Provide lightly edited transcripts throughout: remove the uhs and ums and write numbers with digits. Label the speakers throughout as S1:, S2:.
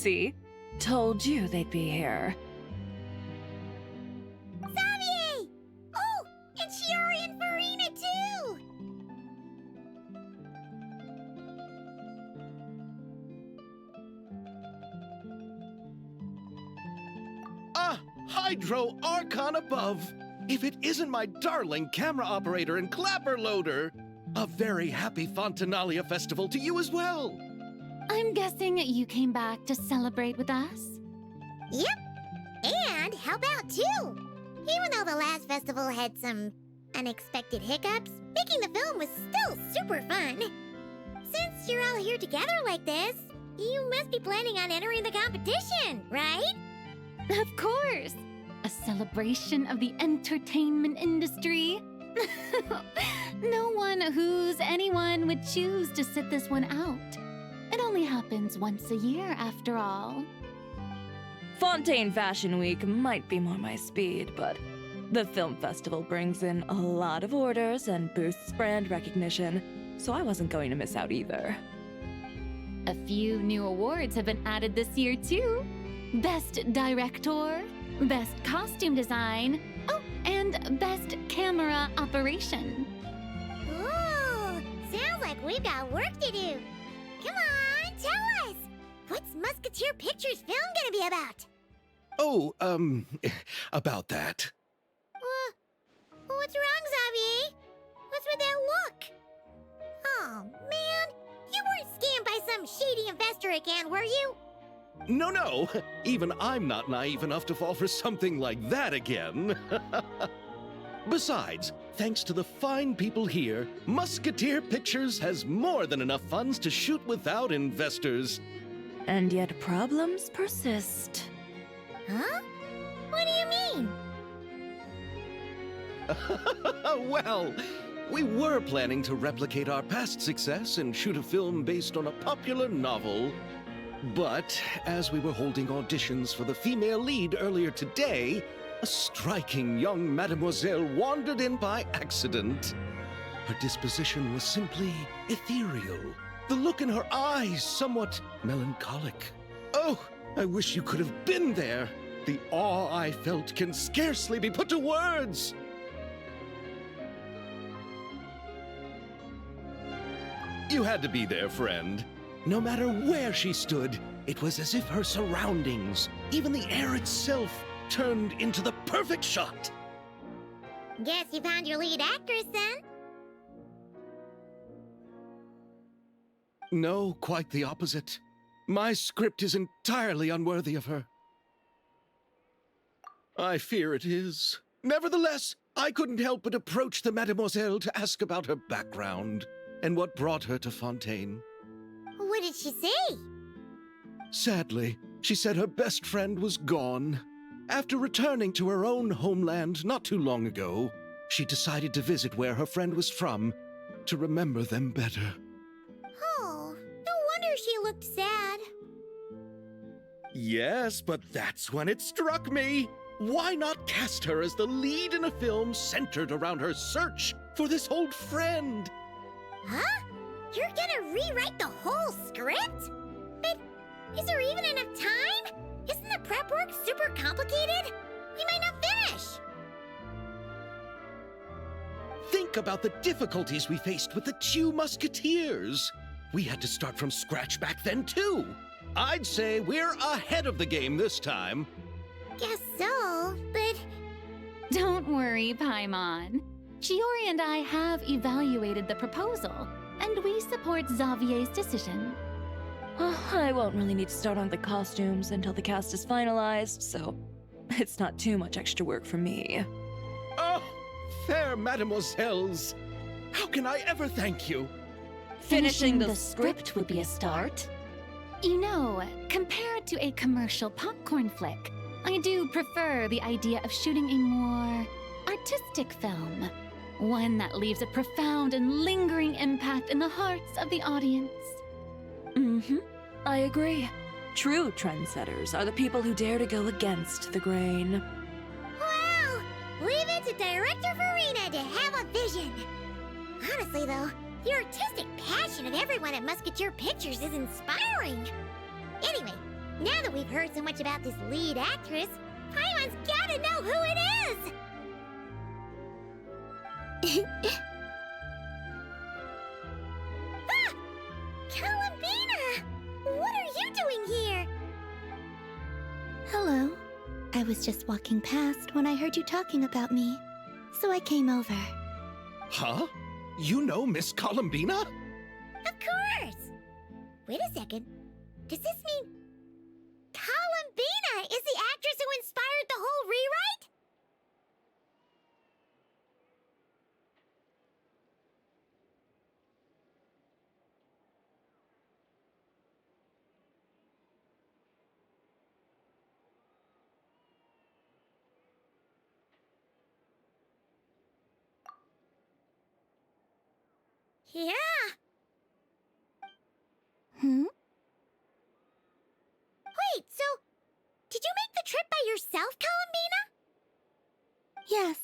S1: See? Told you they'd be here.
S2: Xavier! Oh, and Shiori and Farina too!
S3: Ah, Hydro Archon above! If it isn't my darling camera operator and clapper loader! A very happy Fontanalia festival to you as well!
S4: I'm guessing you came back to celebrate with us?
S2: Yep, and help out too! Even though the last festival had some unexpected hiccups, making the film was still super fun. Since you're all here together like this, you must be planning on entering the competition, right?
S4: Of course! A celebration of the entertainment industry. No one who's anyone would choose to sit this one out. It only happens once a year, after all.
S1: Fontaine Fashion Week might be more my speed, but the film festival brings in a lot of orders and boosts brand recognition, so I wasn't going to miss out either.
S4: A few new awards have been added this year, too. Best Director, Best Costume Design, oh, and Best Camera Operation.
S2: Ooh, sounds like we've got work to do. Come on, tell us! What's Musketeer Pictures film gonna be about?
S3: Oh, about that.
S2: What's wrong, Xavier? What's with that look? Oh, man. You weren't scammed by some shady investor again, were you?
S3: No, even I'm not naive enough to fall for something like that again. Besides, thanks to the fine people here, Musketeer Pictures has more than enough funds to shoot without investors.
S1: And yet problems persist.
S2: Huh? What do you mean?
S3: Well, we were planning to replicate our past success and shoot a film based on a popular novel. But as we were holding auditions for the female lead earlier today, a striking young mademoiselle wandered in by accident. Her disposition was simply ethereal, the look in her eyes somewhat melancholic. Oh, I wish you could have been there. The awe I felt can scarcely be put to words. You had to be there, friend. No matter where she stood, it was as if her surroundings, even the air itself, turned into the perfect shot.
S2: Guess you found your lead actress, then?
S3: No, quite the opposite. My script is entirely unworthy of her. I fear it is. Nevertheless, I couldn't help but approach the mademoiselle to ask about her background and what brought her to Fontaine.
S2: What did she say?
S3: Sadly, she said her best friend was gone. After returning to her own homeland not too long ago, she decided to visit where her friend was from to remember them better.
S2: Oh, no wonder she looked sad.
S3: Yes, but that's when it struck me. Why not cast her as the lead in a film centered around her search for this old friend?
S2: Huh? You're gonna rewrite the whole script? But is there even enough time? Isn't the prep work super complicated? We might not finish.
S3: Think about the difficulties we faced with the two Musketeers. We had to start from scratch back then, too. I'd say we're ahead of the game this time.
S2: Guess so, but...
S4: Don't worry, Paimon. Shiori and I have evaluated the proposal, and we support Xavier's decision.
S1: I won't really need to start on the costumes until the cast is finalized, so it's not too much extra work for me.
S3: Oh, fair mademoiselles. How can I ever thank you?
S4: Finishing the script would be a start. You know, compared to a commercial popcorn flick, I do prefer the idea of shooting a more artistic film. One that leaves a profound and lingering impact in the hearts of the audience.
S1: I agree. True trendsetters are the people who dare to go against the grain.
S2: Well, leave it to Director Farina to have a vision. Honestly, though, the artistic passion of everyone at Musketeer Pictures is inspiring. Anyway, Now that we've heard so much about this lead actress, Paimon's gotta know who it is! Ah! Columbina! What are you doing here?
S5: Hello. I was just walking past when I heard you talking about me, so I came over.
S3: Huh? You know Miss Columbina?
S2: Of course! Wait a second. Does this mean Columbina is the actress who inspired the whole rewrite? Yeah. Wait, so did you make the trip by yourself, Columbina?
S5: Yes.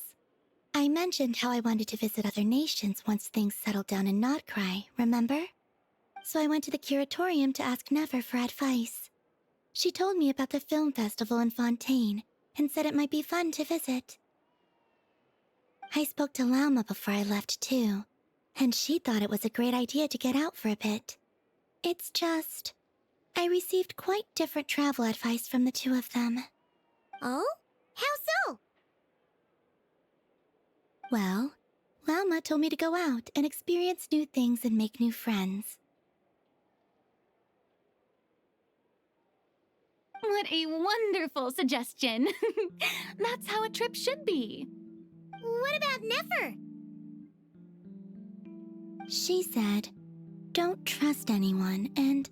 S5: I mentioned how I wanted to visit other nations once things settled down in Notcry, remember? So I went to the curatorium to ask Never for advice. She told me about the film festival in Fontaine and said it might be fun to visit. I spoke to Lauma before I left too, and she thought it was a great idea to get out for a bit. It's just, I received quite different travel advice from the two of them.
S2: Oh? How so?
S5: Well, Lauma told me to go out and experience new things and make new friends.
S4: What a wonderful suggestion. That's how a trip should be.
S2: What about Nefer?
S5: She said, don't trust anyone and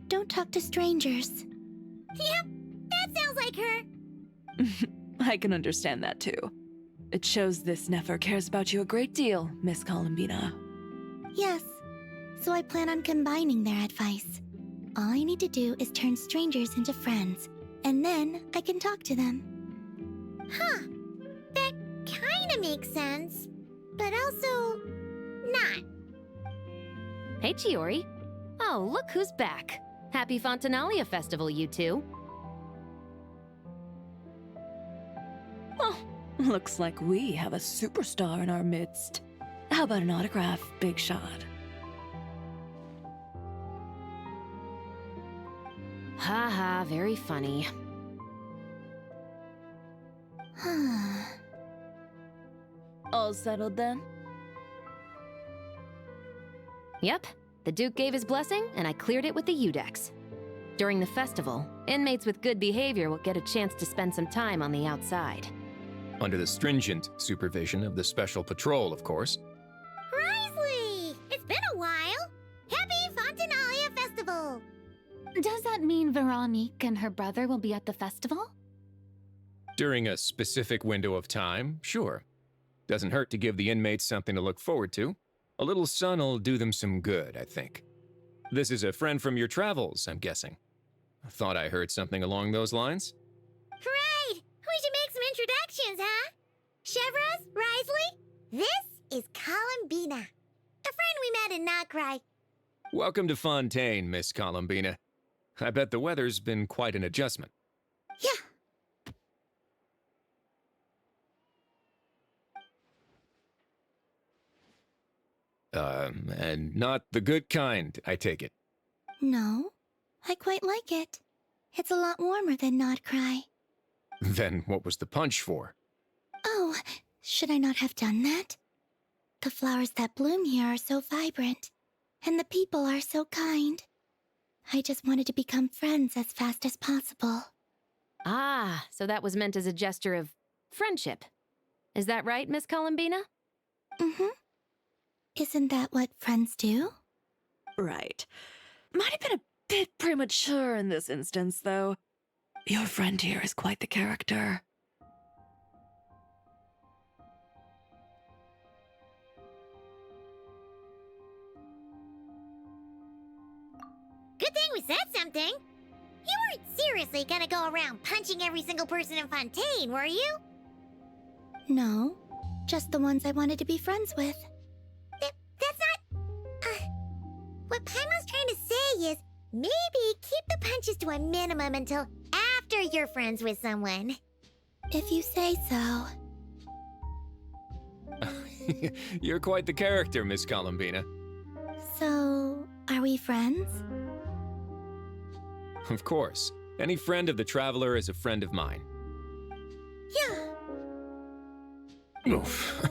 S5: don't talk to strangers.
S2: Yep, that sounds like her.
S1: I can understand that too. It shows this Nefer cares about you a great deal, Miss Columbina.
S5: Yes, so I plan on combining their advice. All I need to do is turn strangers into friends, and then I can talk to them.
S2: Huh. That kinda makes sense, but also not.
S6: Hey, Chiori. Oh, look who's back. Happy Fontanalia Festival, you two.
S1: Oh, looks like we have a superstar in our midst. How about an autograph, Big Shot?
S6: Ha ha, very funny.
S1: All settled then?
S6: Yep, the Duke gave his blessing, and I cleared it with the Udex. During the festival, inmates with good behavior will get a chance to spend some time on the outside.
S7: Under the stringent supervision of the Special Patrol, of course.
S2: Risley! It's been a while! Happy Fontanalia Festival!
S4: Does that mean Veronique and her brother will be at the festival?
S7: During a specific window of time, sure. Doesn't hurt to give the inmates something to look forward to. A little sun'll do them some good, I think. This is a friend from your travels, I'm guessing. Thought I heard something along those lines.
S2: Right! We should make some introductions, huh? Chevros, Risley, this is Columbina, a friend we met in Notcry.
S7: Welcome to Fontaine, Miss Columbina. I bet the weather's been quite an adjustment.
S2: Yeah.
S7: And not the good kind, I take it.
S5: No, I quite like it. It's a lot warmer than Notcry.
S7: Then what was the punch for?
S5: Oh, should I not have done that? The flowers that bloom here are so vibrant, and the people are so kind. I just wanted to become friends as fast as possible.
S6: Ah, so that was meant as a gesture of friendship. Is that right, Miss Columbina?
S5: Mm-hmm. Isn't that what friends do?
S1: Right. Might have been a bit premature in this instance, though. Your friend here is quite the character.
S2: Good thing we said something. You weren't seriously gonna go around punching every single person in Fontaine, were you?
S5: No, just the ones I wanted to be friends with.
S2: That's not... What Paimon's trying to say is, maybe keep the punching lunches to a minimum until after you're friends with someone.
S5: If you say so.
S7: You're quite the character, Miss Columbina.
S5: So, are we friends?
S7: Of course. Any friend of the Traveler is a friend of mine.
S2: Yeah.
S7: Oof.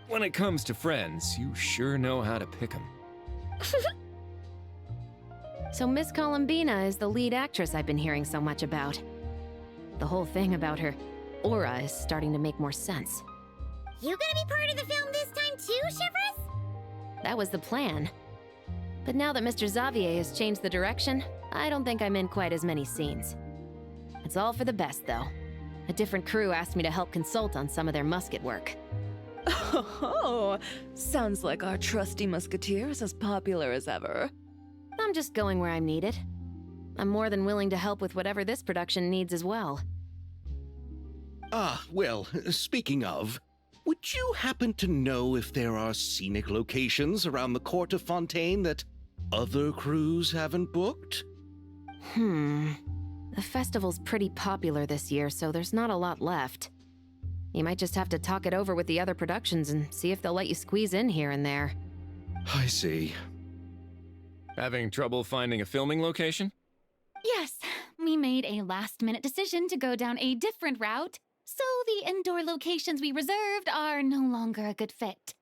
S7: When it comes to friends, you sure know how to pick 'em.
S6: So Miss Columbina is the lead actress I've been hearing so much about. The whole thing about her aura is starting to make more sense.
S2: You gonna be part of the film this time too, Shivers?
S6: That was the plan. But now that Mr. Xavier has changed the direction, I don't think I'm in quite as many scenes. It's all for the best, though. A different crew asked me to help consult on some of their musket work.
S1: Oh, sounds like our trusty musketeer is as popular as ever.
S6: I'm just going where I'm needed. I'm more than willing to help with whatever this production needs as well.
S3: Ah, well, speaking of, would you happen to know if there are scenic locations around the court of Fontaine that other crews haven't booked?
S6: The festival's pretty popular this year, so there's not a lot left. You might just have to talk it over with the other productions and see if they'll let you squeeze in here and there.
S3: I see.
S7: Having trouble finding a filming location?
S4: Yes, we made a last-minute decision to go down a different route, so the indoor locations we reserved are no longer a good fit.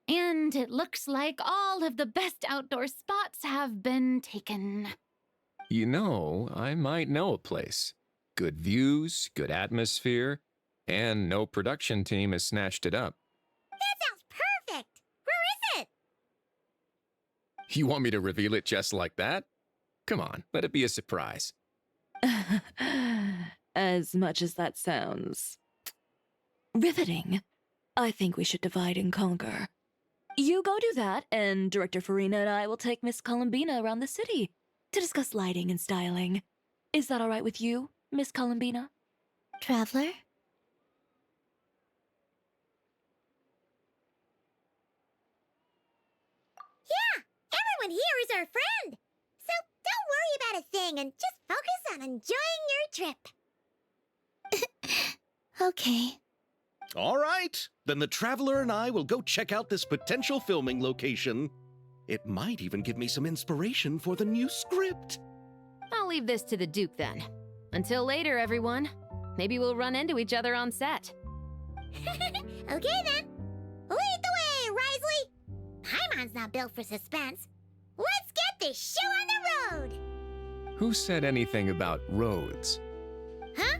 S4: And it looks like all of the best outdoor spots have been taken.
S7: You know, I might know a place. Good views, good atmosphere, and no production team has snatched it up.
S2: That sounds perfect! Where is it?
S7: You want me to reveal it just like that? Come on, let it be a surprise.
S1: As much as that sounds riveting, I think we should divide and conquer. You go do that, and Director Farina and I will take Miss Columbina around the city to discuss lighting and styling. Is that all right with you, Miss Columbina?
S5: Traveler?
S2: Yeah! Everyone here is our friend! So don't worry about a thing and just focus on enjoying your trip.
S5: Okay.
S3: All right, then the Traveler and I will go check out this potential filming location. It might even give me some inspiration for the new script.
S6: I'll leave this to the Duke then. Until later, everyone. Maybe we'll run into each other on set.
S2: Okay then. Lead the way, Risley! Paimon's not built for suspense. Let's get this show on the road!
S7: Who said anything about roads?
S2: Huh?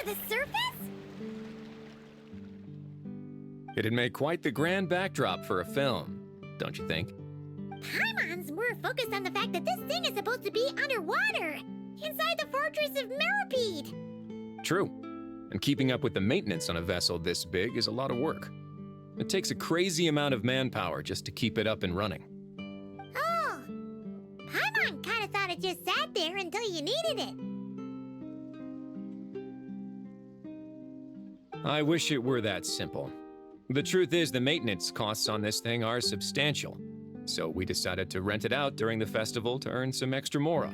S2: The surface?
S7: It'd make quite the grand backdrop for a film, don't you think?
S2: Paimon's more focused on the fact that this thing is supposed to be underwater, inside the fortress of Meripede.
S7: True. And keeping up with the maintenance on a vessel this big is a lot of work. It takes a crazy amount of manpower just to keep it up and running.
S2: Oh, Paimon kind of thought it just sat there until you needed it.
S7: I wish it were that simple. The truth is, the maintenance costs on this thing are substantial, so we decided to rent it out during the festival to earn some extra mora.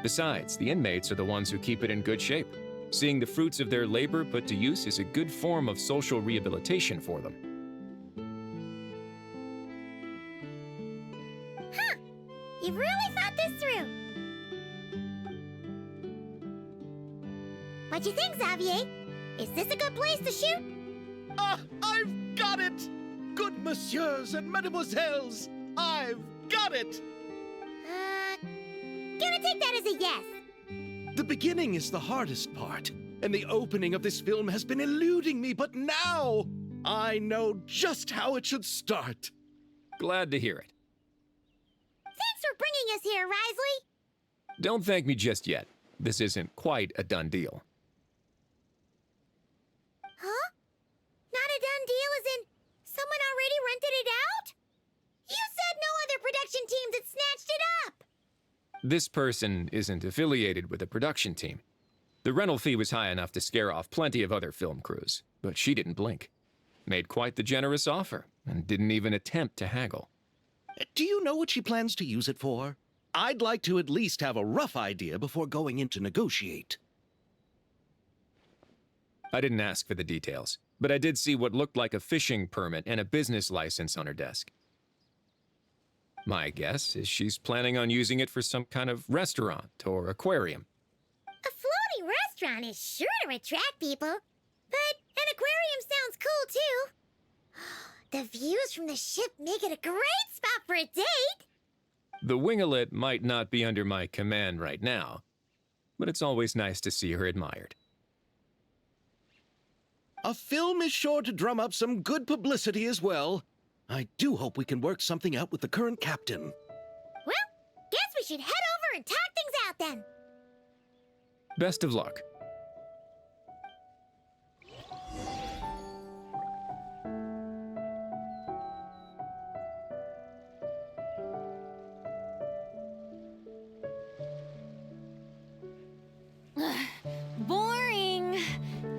S7: Besides, the inmates are the ones who keep it in good shape. Seeing the fruits of their labor put to use is a good form of social rehabilitation for them.
S2: Huh, you've really thought this through. What you think, Xavier? Is this a good place to shoot?
S3: Ah, I've got it! Good messieurs and mademoiselles, I've got it!
S2: take that as a yes.
S3: The beginning is the hardest part, and the opening of this film has been eluding me, but now I know just how it should start.
S7: Glad to hear it.
S2: Thanks for bringing us here, Risley.
S7: Don't thank me just yet. This isn't quite a done deal.
S2: Huh? Not a done deal as in someone already rented it out? You said no other production teams had snatched it up.
S7: This person isn't affiliated with a production team. The rental fee was high enough to scare off plenty of other film crews, but she didn't blink. Made quite the generous offer, and didn't even attempt to haggle.
S3: Do you know what she plans to use it for? I'd like to at least have a rough idea before going in to negotiate.
S7: I didn't ask for the details, but I did see what looked like a fishing permit and a business license on her desk. My guess is she's planning on using it for some kind of restaurant or aquarium.
S2: A floating restaurant is sure to attract people, but an aquarium sounds cool too. The views from the ship make it a great spot for a date.
S7: The winglet might not be under my command right now, but it's always nice to see her admired.
S3: A film is sure to drum up some good publicity as well. I do hope we can work something out with the current captain.
S2: Well, guess we should head over and talk things out then.
S7: Best of luck.
S4: Boring.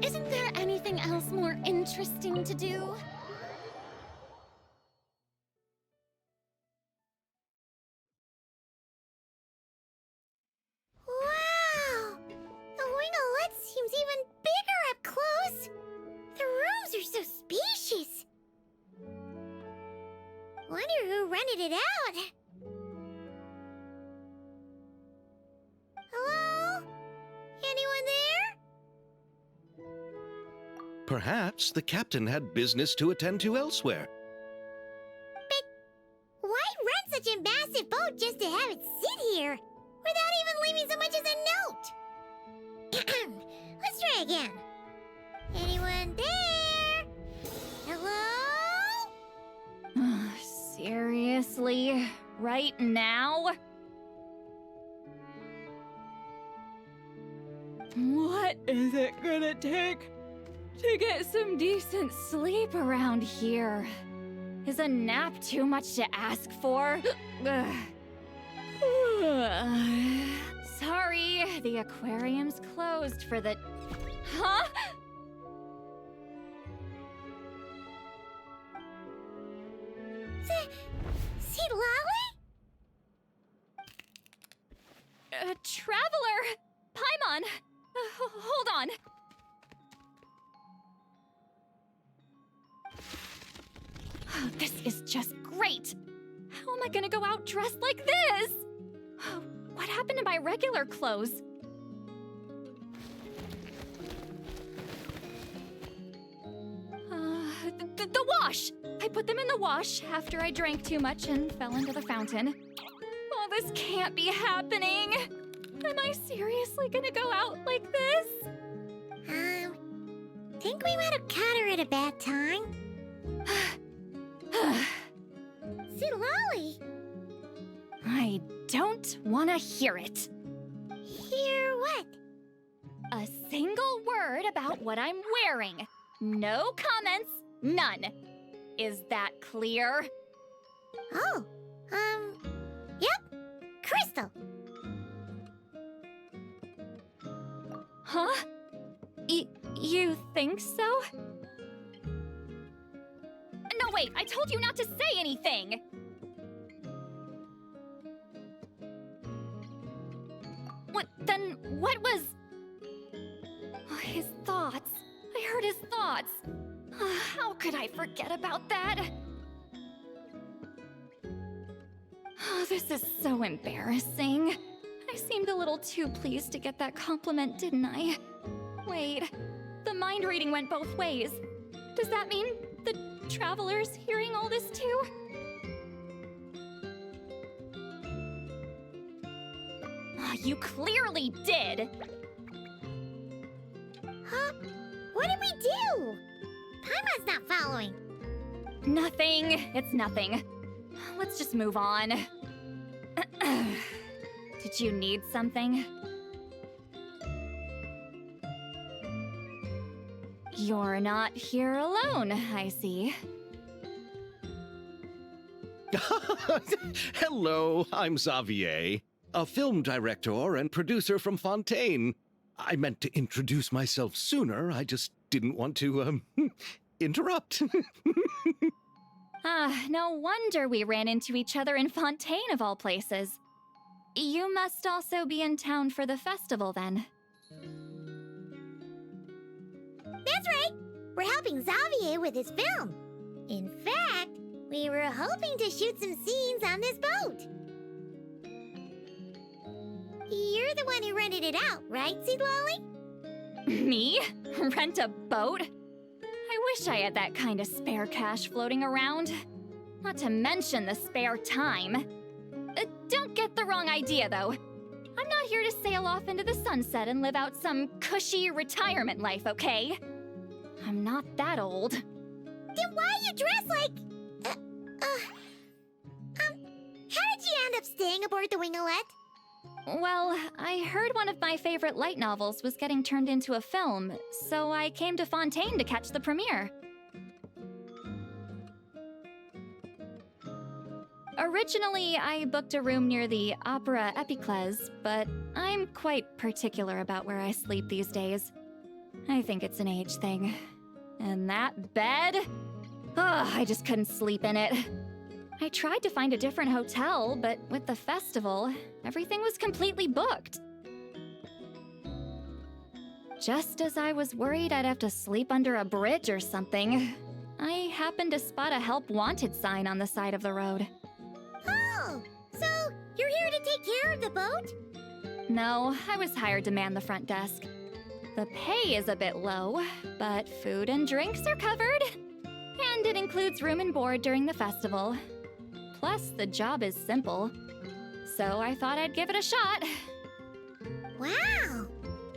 S4: Isn't there anything else more interesting to do?
S2: Wow! The winglet seems even bigger up close. The rooms are so spacious. Wonder who rented it out. Hello? Anyone there?
S3: Perhaps the captain had business to attend to elsewhere.
S2: But why rent such a massive boat just to have it sit here without even leaving so much as a note? Let's try again. Anyone there? Hello?
S4: Seriously? Right now? What is it gonna take to get some decent sleep around here? Is a nap too much to ask for? Sorry, the aquarium's closed for the... Huh?
S2: See Lolly?
S4: Traveler! Paimon! Hold on. This is just great! How am I gonna go out dressed like this? What happened to my regular clothes? The wash! I put them in the wash after I drank too much and fell into the fountain. Oh, this can't be happening! Am I seriously gonna go out like this?
S2: Think we might have caught her at a bad time. See Lolly?
S4: I don't want to hear it.
S2: Hear what?
S4: A single word about what I'm wearing. No comments, none. Is that clear?
S2: Oh, yep. Crystal.
S4: Huh? You think so? No, wait, I told you not to say anything! What was... his thoughts. I heard his thoughts. How could I forget about that? This is so embarrassing. I seemed a little too pleased to get that compliment, didn't I? Wait, the mind reading went both ways. Does that mean the traveler's hearing all this too? You clearly did!
S2: Huh? What did we do? Paimon's not following.
S4: Nothing. It's nothing. Let's just move on. Did you need something? You're not here alone, I see.
S3: Hello, I'm Xavier, a film director and producer from Fontaine. I meant to introduce myself sooner, I just didn't want to, interrupt.
S4: No wonder we ran into each other in Fontaine of all places. You must also be in town for the festival, then.
S2: That's right. We're helping Xavier with his film. In fact, we were hoping to shoot some scenes on this boat. You're the one who rented it out, right, Seed Lolly?
S4: Me? Rent a boat? I wish I had that kind of spare cash floating around. Not to mention the spare time. Don't get the wrong idea, though. I'm not here to sail off into the sunset and live out some cushy retirement life, okay? I'm not that old.
S2: Then why you dress like... how did you end up staying aboard the Wingolette?
S4: Well, I heard one of my favorite light novels was getting turned into a film, so I came to Fontaine to catch the premiere. Originally, I booked a room near the Opera Epiclese, but I'm quite particular about where I sleep these days. I think it's an age thing. And that bed? I just couldn't sleep in it. I tried to find a different hotel, but with the festival, everything was completely booked. Just as I was worried I'd have to sleep under a bridge or something, I happened to spot a help wanted sign on the side of the road.
S2: Oh, so you're here to take care of the boat?
S4: No, I was hired to man the front desk. The pay is a bit low, but food and drinks are covered. And it includes room and board during the festival. Plus, the job is simple. So I thought I'd give it a shot.
S2: Wow,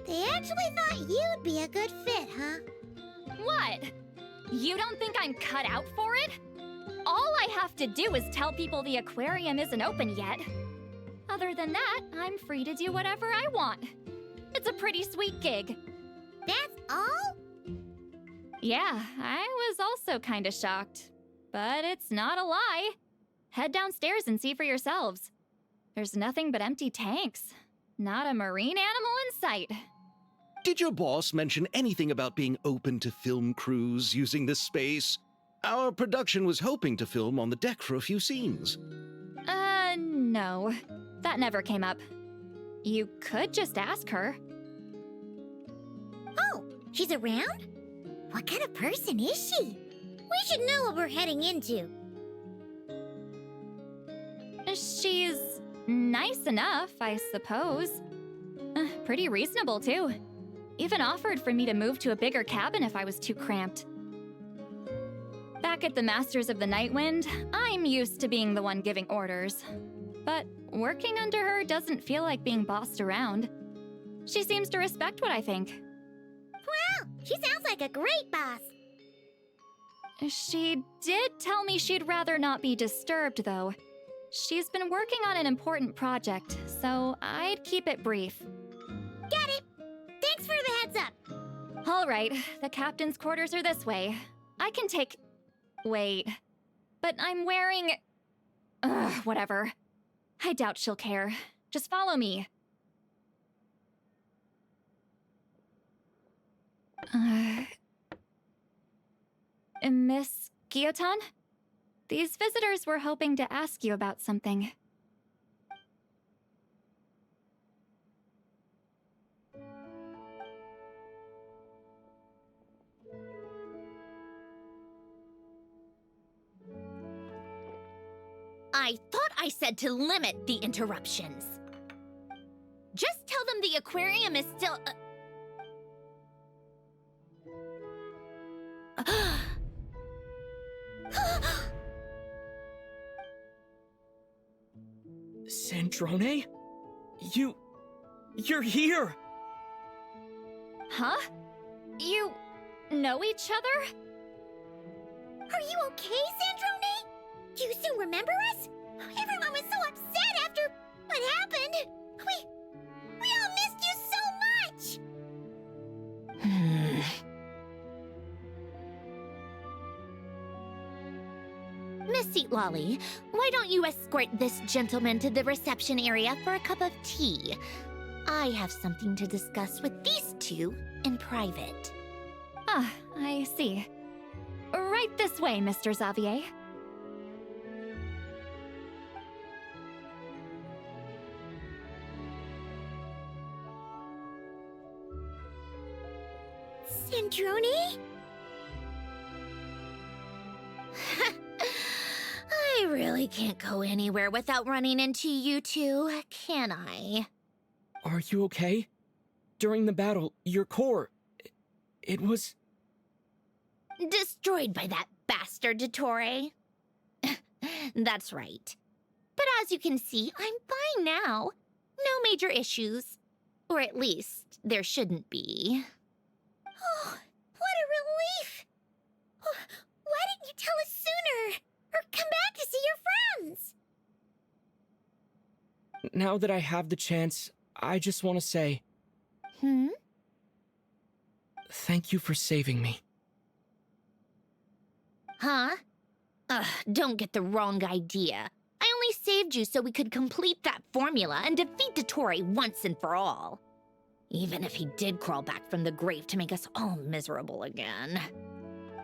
S2: they actually thought you'd be a good fit, huh?
S4: What? You don't think I'm cut out for it? All I have to do is tell people the aquarium isn't open yet. Other than that, I'm free to do whatever I want. It's a pretty sweet gig.
S2: That's all?
S4: Yeah, I was also kinda shocked. But it's not a lie. Head downstairs and see for yourselves. There's nothing but empty tanks. Not a marine animal in sight.
S3: Did your boss mention anything about being open to film crews using this space? Our production was hoping to film on the deck for a few scenes.
S4: No. That never came up. You could just ask her.
S2: Oh, she's around? What kind of person is she? We should know what we're heading into.
S4: She's nice enough, I suppose. Pretty reasonable, too. Even offered for me to move to a bigger cabin if I was too cramped. Back at the Masters of the Nightwind, I'm used to being the one giving orders. But working under her doesn't feel like being bossed around. She seems to respect what I think.
S2: Wow, she sounds like a great boss.
S4: She did tell me she'd rather not be disturbed, though. She's been working on an important project, so I'd keep it brief.
S2: Got it. Thanks for the heads up.
S4: All right, the captain's quarters are this way. I can take... Wait. But I'm wearing... whatever. I doubt she'll care. Just follow me. Miss Guillotin? These visitors were hoping to ask you about something.
S8: I thought I said to limit the interruptions. Just tell them the aquarium is still...
S9: Sandrone? You... You're here!
S8: Huh? You know each other?
S2: Are you okay, Sandrone? Do you still remember us? Everyone was so upset after what happened. We all missed you so much!
S8: Miss Lolly, why don't you escort this gentleman to the reception area for a cup of tea? I have something to discuss with these two in private.
S4: Ah, I see. Right this way, Mr. Xavier.
S2: Sandrone?
S8: I really can't go anywhere without running into you two, can I?
S9: Are you okay? During the battle, your core... it was...
S8: Destroyed by that bastard Dottore. That's right. But as you can see, I'm fine now. No major issues. Or at least, there shouldn't be.
S2: Oh, what a relief! Why didn't you tell us sooner? Or come back to see your friends?
S9: Now that I have the chance, I just want to say... Thank you for saving me.
S8: Huh? Don't get the wrong idea. I only saved you so we could complete that formula and defeat Dottore once and for all. Even if he did crawl back from the grave to make us all miserable again.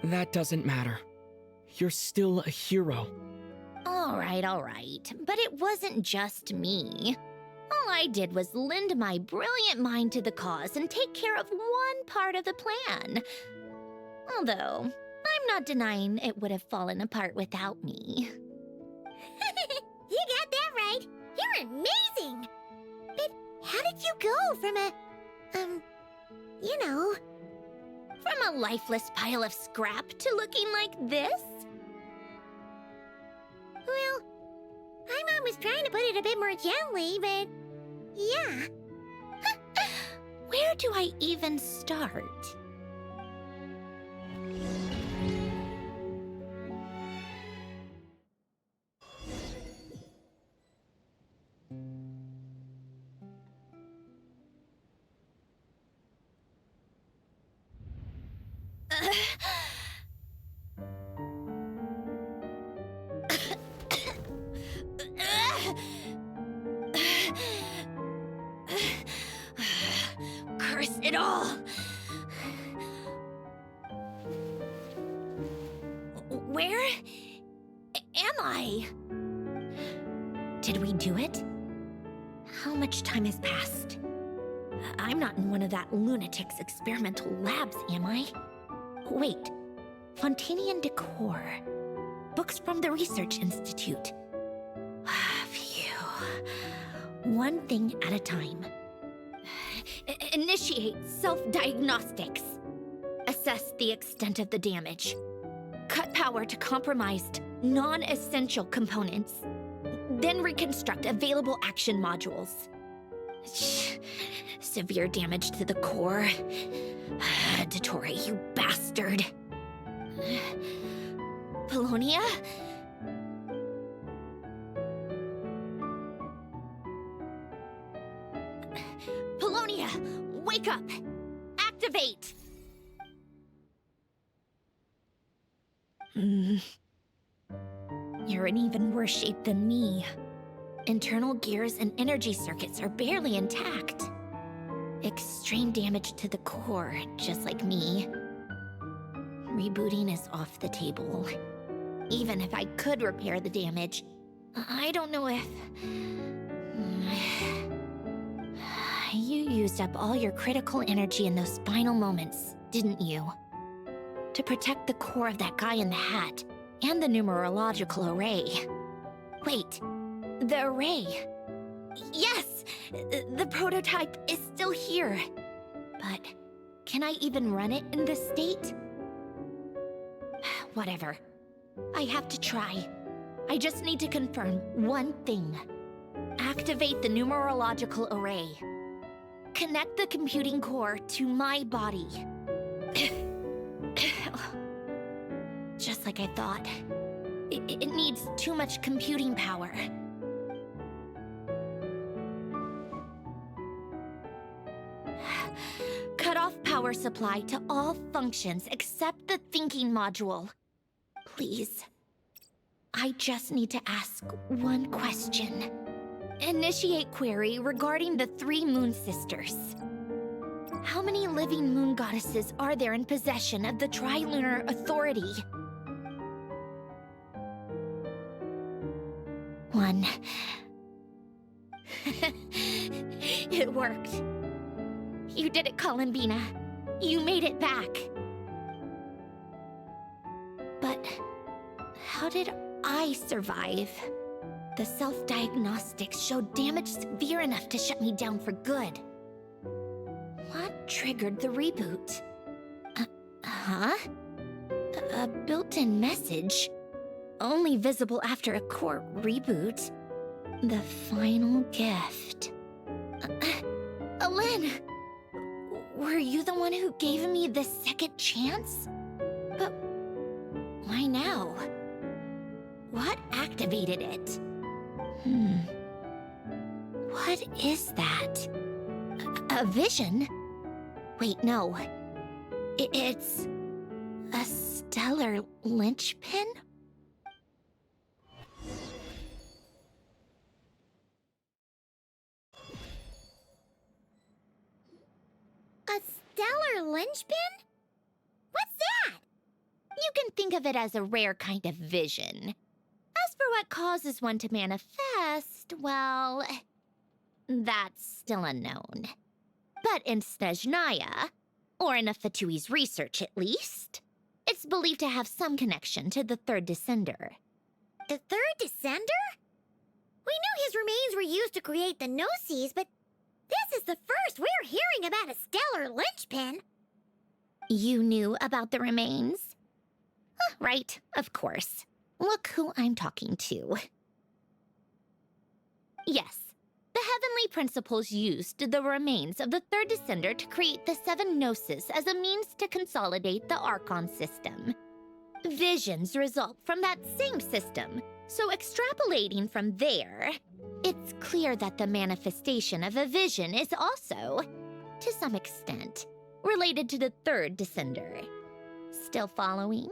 S9: That doesn't matter. You're still a hero.
S8: All right. But it wasn't just me. All I did was lend my brilliant mind to the cause and take care of one part of the plan. Although, I'm not denying it would have fallen apart without me.
S2: You got that right. You're amazing. But how did you go from a...
S8: From a lifeless pile of scrap to looking like this?
S2: Well, my mom was trying to put it a bit more gently, but... yeah.
S8: Where do I even start? Curse it all! Where am I? Did we do it? How much time has passed? I'm not in one of that lunatic's experimental labs, am I? Wait, Fontanian Decor. Books from the Research Institute. Phew. One thing at a time. Initiate self-diagnostics. Assess the extent of the damage. Cut power to compromised, non-essential components. Then reconstruct available action modules. Severe damage to the core. Dottore, you bastard. Polonia? Polonia, wake up! Activate! You're in even worse shape than me. Internal gears and energy circuits are barely intact. Extreme damage to the core, just like me. Rebooting is off the table. Even if I could repair the damage, I don't know if... You used up all your critical energy in those final moments, didn't you? To protect the core of that guy in the hat, and the numerological array. Wait, the array. Yes! The prototype is still here. But can I even run it in this state? Whatever. I have to try. I just need to confirm one thing. Activate the numerological array. Connect the computing core to my body. Just like I thought. It needs too much computing power. Cut off power supply to all functions except the thinking module. Please. I just need to ask one question. Initiate query regarding the 3 moon sisters. How many living moon goddesses are there in possession of the Trilunar Authority? 1. It worked. You did it, Columbina. You made it back. But how did I survive? The self-diagnostics showed damage severe enough to shut me down for good. What triggered the reboot? A built-in message? Only visible after a core reboot. The final gift. Alen! Were you the one who gave me the second chance? But why now? What activated it? What is that? A vision? Wait, no. It's a stellar linchpin?
S2: A stellar linchpin? What's that?
S8: You can think of it as a rare kind of vision. As for what causes one to manifest, well, that's still unknown. But in Snezhnaya, or in Afatui's research at least, it's believed to have some connection to the third descender.
S2: The third descender? We knew his remains were used to create the Gnosis, but this is the first we're hearing about a stellar linchpin.
S8: You knew about the remains? Right, of course. Look who I'm talking to. Yes, the Heavenly Principles used the remains of the third descender to create the 7 Gnosis as a means to consolidate the Archon system. Visions result from that same system, so extrapolating from there, it's clear that the manifestation of a vision is also, to some extent, related to the third descender. Still following?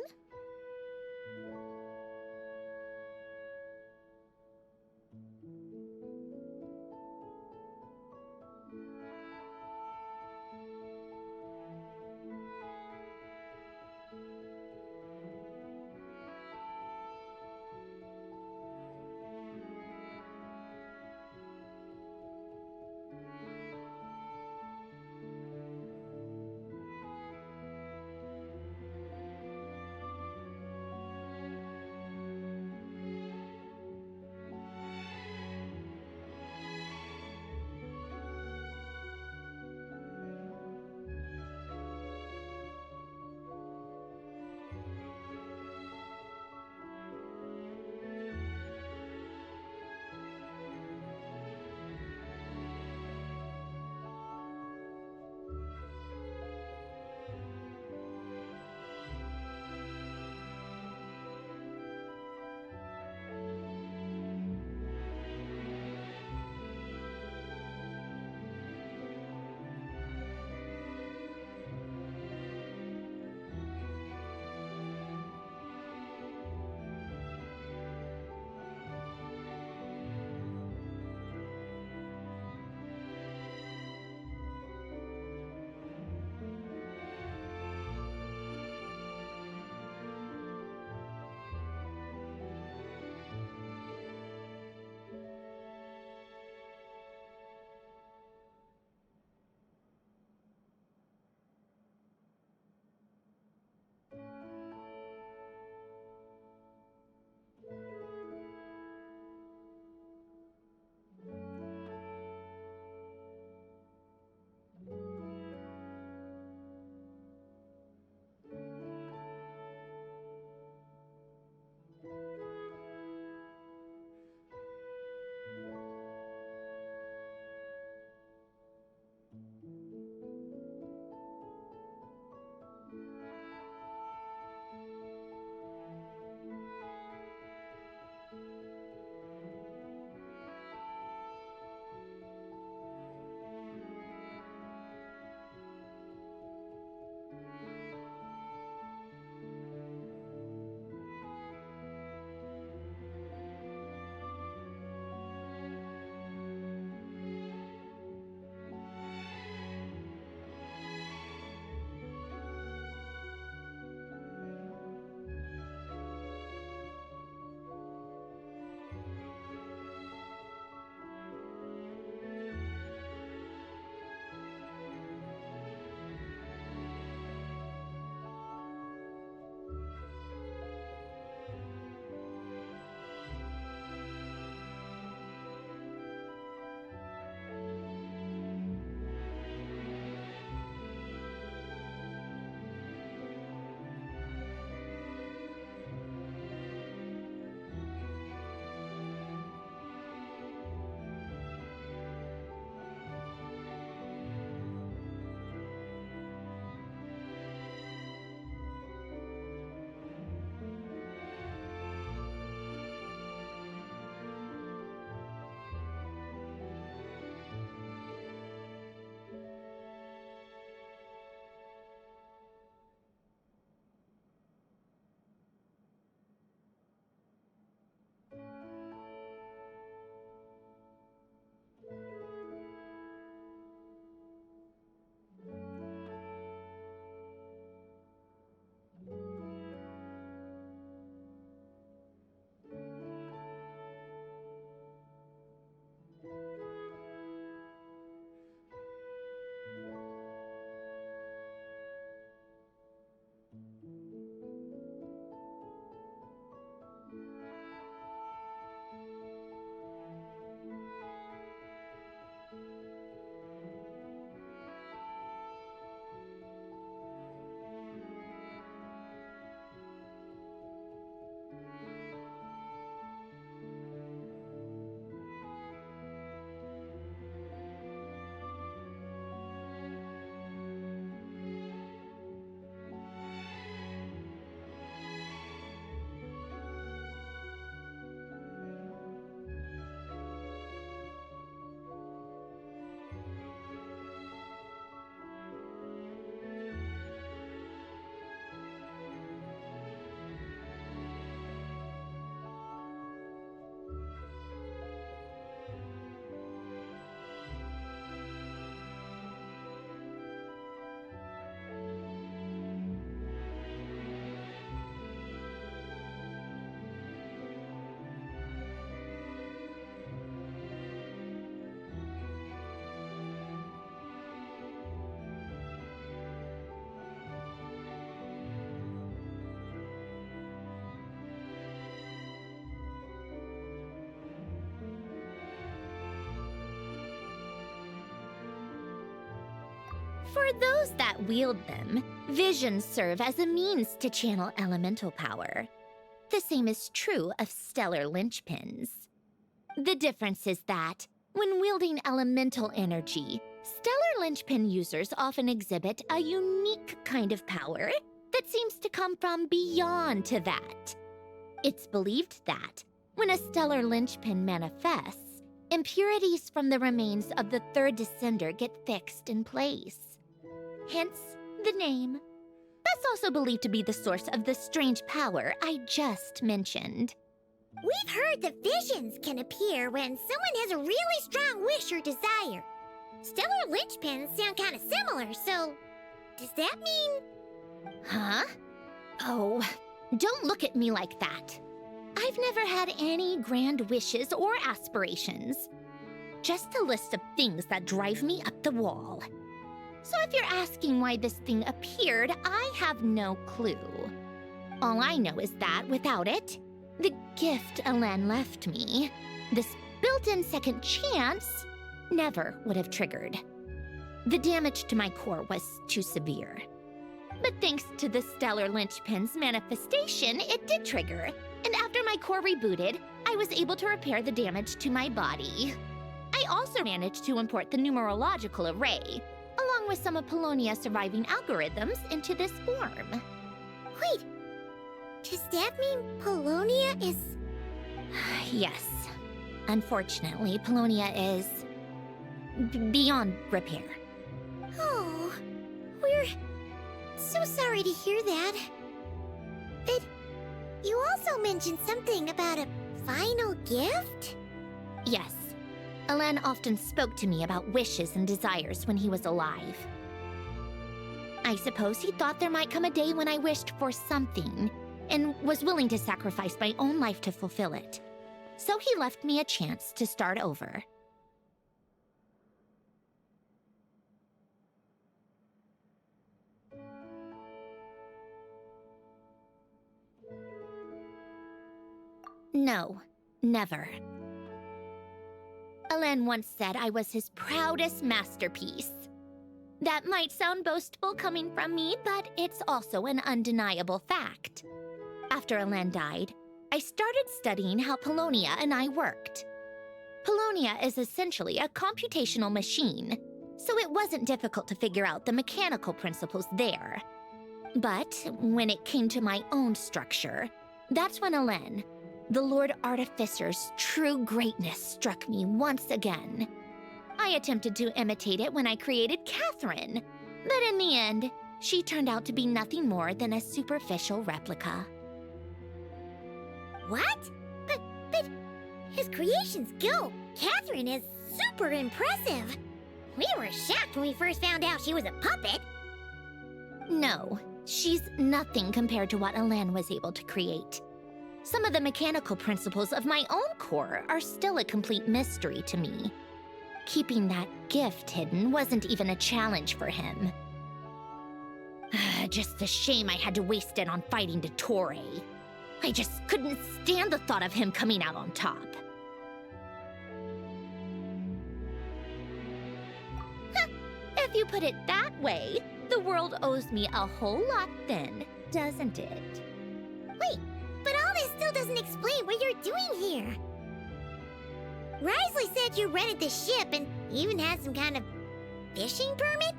S2: For those that wield them, visions serve as a means to channel elemental power. The same is true of stellar linchpins. The difference is that, when wielding elemental energy, stellar linchpin users often exhibit a unique kind of power that seems to come from beyond to that. It's believed that, when a stellar linchpin manifests, impurities from the remains of the third descender get fixed in place. Hence, the name. That's also believed to be the source of the strange power I just mentioned.
S10: We've heard that visions can appear when someone has a really strong wish or desire. Stellar linchpins sound kind of similar, so does that mean...
S2: Huh? Oh, don't look at me like that. I've never had any grand wishes or aspirations. Just a list of things that drive me up the wall. So if you're asking why this thing appeared, I have no clue. All I know is that without it, the gift Alen left me, this built-in second chance, never would have triggered. The damage to my core was too severe. But thanks to the stellar linchpin's manifestation, it did trigger. And after my core rebooted, I was able to repair the damage to my body. I also managed to import the numerological array, along with some of Polonia's surviving algorithms, into this form.
S10: Wait, does that mean Polonia is...
S2: Yes. Unfortunately, Polonia is... beyond repair.
S10: Oh, we're so sorry to hear that. But you also mentioned something about a final gift?
S2: Yes. Alen often spoke to me about wishes and desires when he was alive. I suppose he thought there might come a day when I wished for something, and was willing to sacrifice my own life to fulfill it. So he left me a chance to start over. No, never. Alen once said I was his proudest masterpiece. That might sound boastful coming from me, but it's also an undeniable fact. After Alen died, I started studying how Polonia and I worked. Polonia is essentially a computational machine, so it wasn't difficult to figure out the mechanical principles there. But when it came to my own structure, that's when Alen, the Lord Artificer's true greatness, struck me once again. I attempted to imitate it when I created Catherine, but in the end, she turned out to be nothing more than a superficial replica.
S10: What? But his creation's go. Catherine is super impressive. We were shocked when we first found out she was a puppet.
S2: No, she's nothing compared to what Alen was able to create. Some of the mechanical principles of my own core are still a complete mystery to me. Keeping that gift hidden wasn't even a challenge for him. Just a shame I had to waste it on fighting Dottore. I just couldn't stand the thought of him coming out on top. If you put it that way, the world owes me a whole lot then, doesn't it?
S10: Wait, but all this still doesn't explain what you're doing here. Risley said you rented the ship and even had some kind of fishing permit?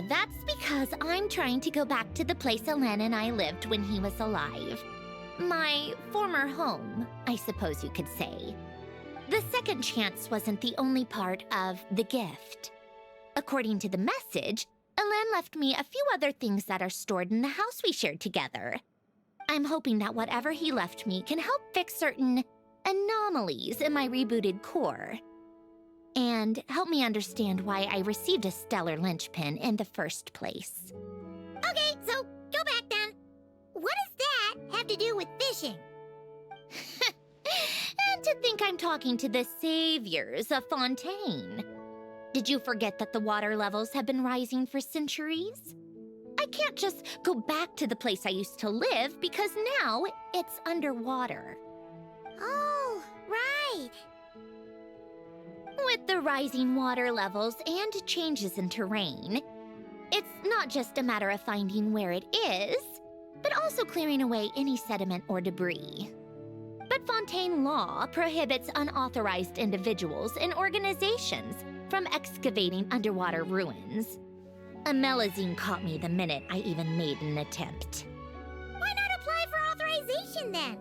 S2: That's because I'm trying to go back to the place Alen and I lived when he was alive. My former home, I suppose you could say. The second chance wasn't the only part of the gift. According to the message, Alen left me a few other things that are stored in the house we shared together. I'm hoping that whatever he left me can help fix certain anomalies in my rebooted core. And help me understand why I received a stellar linchpin in the first place.
S10: Okay, so go back then. What does that have to do with fishing?
S2: And to think I'm talking to the saviors of Fontaine. Did you forget that the water levels have been rising for centuries? I can't just go back to the place I used to live because now it's underwater.
S10: Oh, right.
S2: With the the rising water levels and changes in terrain. It's not just a matter of finding where it is, but also clearing away any sediment or debris. But Fontaine law prohibits unauthorized individuals and organizations from excavating underwater ruins. A Melazine caught me the minute I even made an attempt.
S10: Why not apply for authorization then?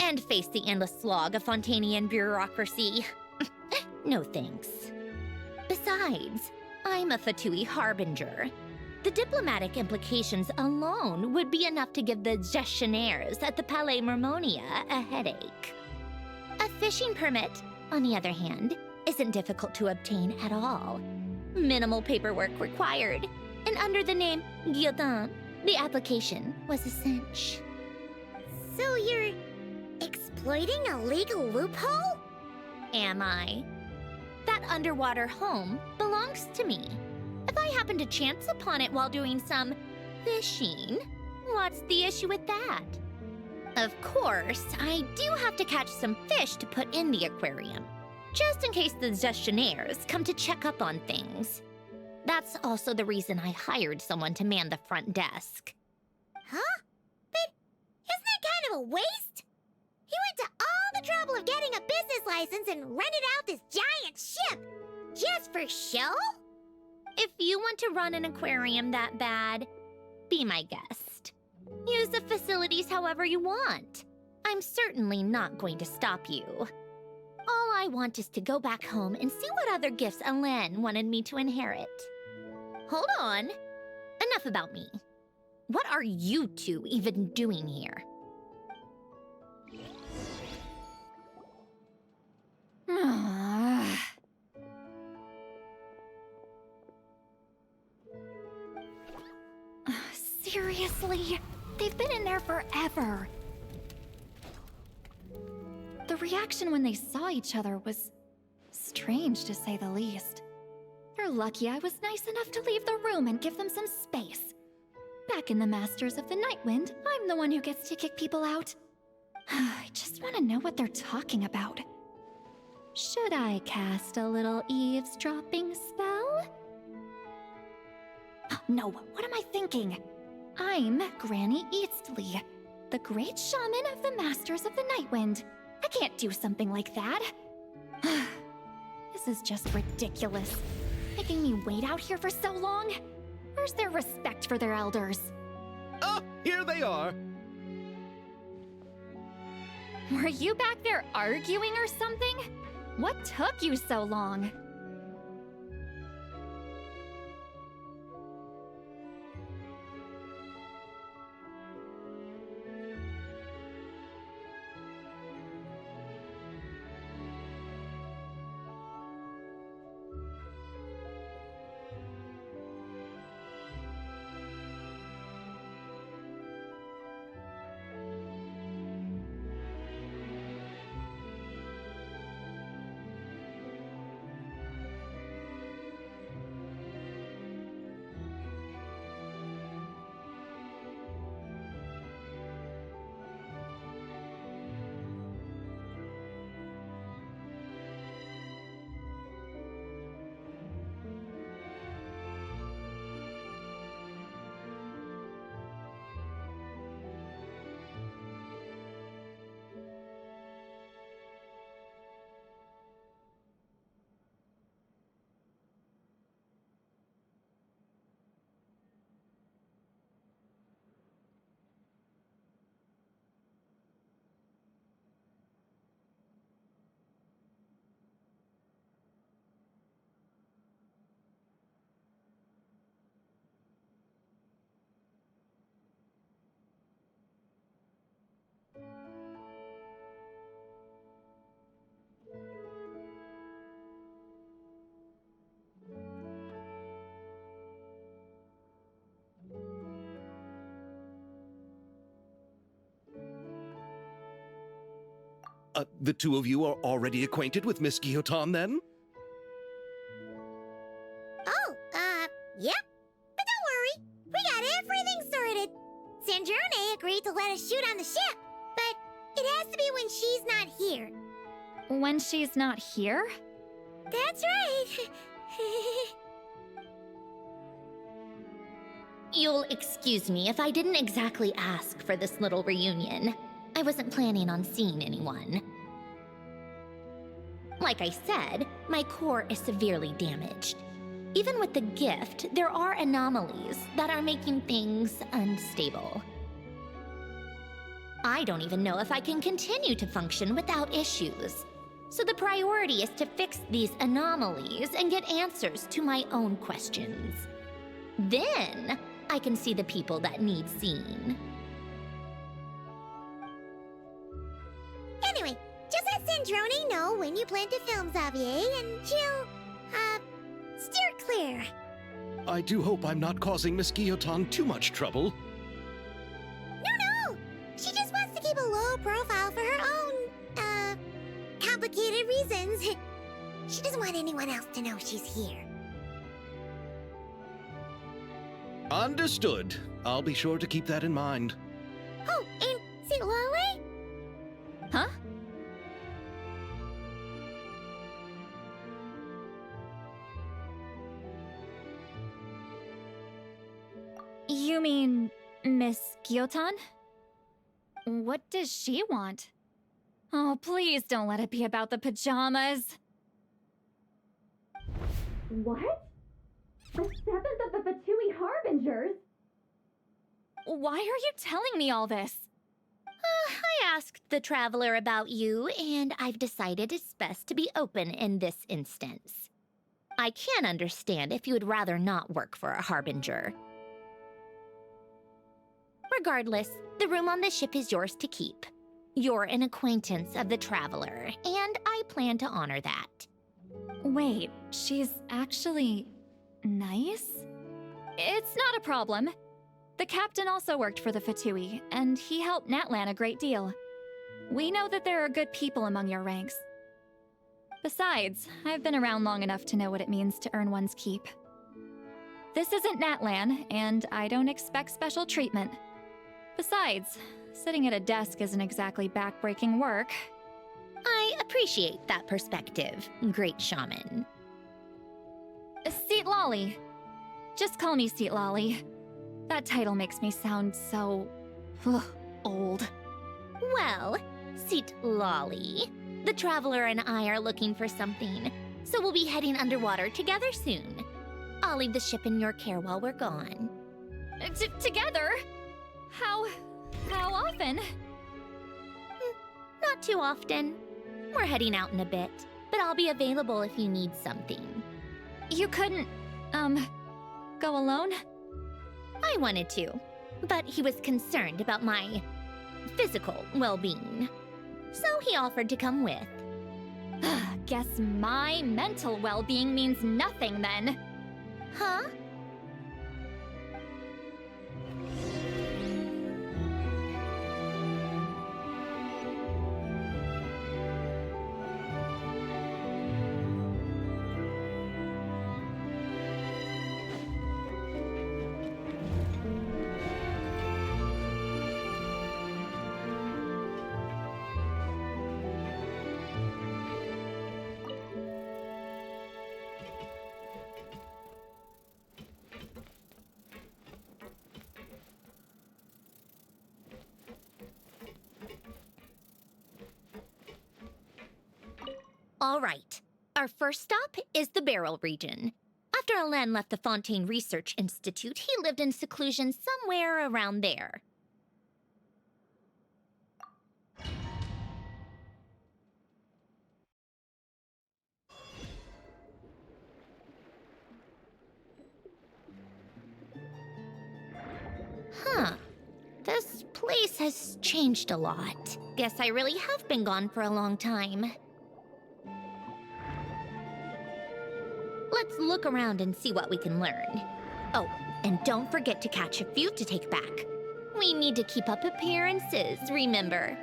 S2: And face the endless slog of Fontainian bureaucracy. No thanks. Besides, I'm a Fatui Harbinger. The diplomatic implications alone would be enough to give the gestionnaires at the Palais Mermonia a headache. A fishing permit, on the other hand, isn't difficult to obtain at all. Minimal paperwork required, and under the name Guillotin, the application was a cinch.
S10: So you're exploiting a legal loophole?
S2: Am I? That underwater home belongs to me. If I happen to chance upon it while doing some fishing, what's the issue with that? Of course, I do have to catch some fish to put in the aquarium, just in case the gestionnaires come to check up on things. That's also the reason I hired someone to man the front desk.
S10: Huh? But isn't that kind of a waste? He went to all the trouble of getting a business license and rented out this giant ship. Just for show?
S2: If you want to run an aquarium that bad, be my guest. Use the facilities however you want. I'm certainly not going to stop you. All I want is to go back home and see what other gifts Alain wanted me to inherit. Hold on. Enough about me. What are you two even doing here?
S4: Seriously? They've been in there forever. The reaction when they saw each other was strange, to say the least. They're lucky I was nice enough to leave the room and give them some space. Back in the Masters of the Nightwind, I'm the one who gets to kick people out. I just want to know what they're talking about. Should I cast a little eavesdropping spell? No, what am I thinking? I'm Granny Eastley, the great shaman of the Masters of the Nightwind. I can't do something like that. This is just ridiculous. Making me wait out here for so long? Where's their respect for their elders?
S3: Ah, here they are.
S4: Were you back there arguing or something? What took you so long?
S3: The two of you are already acquainted with Miss Guillotin, then?
S10: Oh, yep. But don't worry, we got everything sorted. Sanjurne agreed to let us shoot on the ship, but it has to be when she's not here.
S4: When she's not here?
S2: That's right.
S8: You'll excuse me if I didn't exactly ask for this little reunion. I wasn't planning on seeing anyone. Like I said, my core is severely damaged. Even with the gift, there are anomalies that are making things unstable. I don't even know if I can continue to function without issues. So the priority is to fix these anomalies and get answers to my own questions. Then, I can see the people that need seeing.
S2: Anyway, just let Sandrone know when you plan to film Xavier, and she'll, steer clear.
S3: I do hope I'm not causing Miss Guillotin too much trouble.
S2: No! She just wants to keep a low profile for her own, complicated reasons. She doesn't want anyone else to know she's here.
S3: Understood. I'll be sure to keep that in mind.
S2: Oh, and St. Lolly?
S4: Huh? You mean Miss Guillotin? What does she want? Oh, please don't let it be about the pajamas. What? The 7th of the Fatui Harbingers? Why are you telling me all this?
S8: I asked the Traveler about you, and I've decided it's best to be open in this instance. I can understand if you would rather not work for a Harbinger. Regardless, the room on the ship is yours to keep. You're an acquaintance of the Traveler, and I plan to honor that.
S4: Wait, she's actually nice? It's not a problem. The captain also worked for the Fatui, and he helped Natlan a great deal. We know that there are good people among your ranks. Besides, I've been around long enough to know what it means to earn one's keep. This isn't Natlan, and I don't expect special treatment. Besides, sitting at a desk isn't exactly back-breaking work.
S8: I appreciate that perspective, great shaman.
S4: Seat Lolly. Just call me Seat Lolly. That title makes me sound so... old.
S8: Well, Seat Lolly, the Traveler and I are looking for something, so we'll be heading underwater together soon. I'll leave the ship in your care while we're gone.
S4: Together? How often?
S8: Not too often. We're heading out in a bit, but I'll be available if you need something.
S4: You couldn't, go alone?
S8: I wanted to, but he was concerned about my physical well-being. So he offered to come with.
S4: Guess my mental well-being means nothing then.
S8: Huh? All right. Our first stop is the Beryl region. After Alain left the Fontaine Research Institute, he lived in seclusion somewhere around there. Huh. This place has changed a lot. Guess I really have been gone for a long time. Let's look around and see what we can learn. Oh, and don't forget to catch a few to take back. We need to keep up appearances, remember?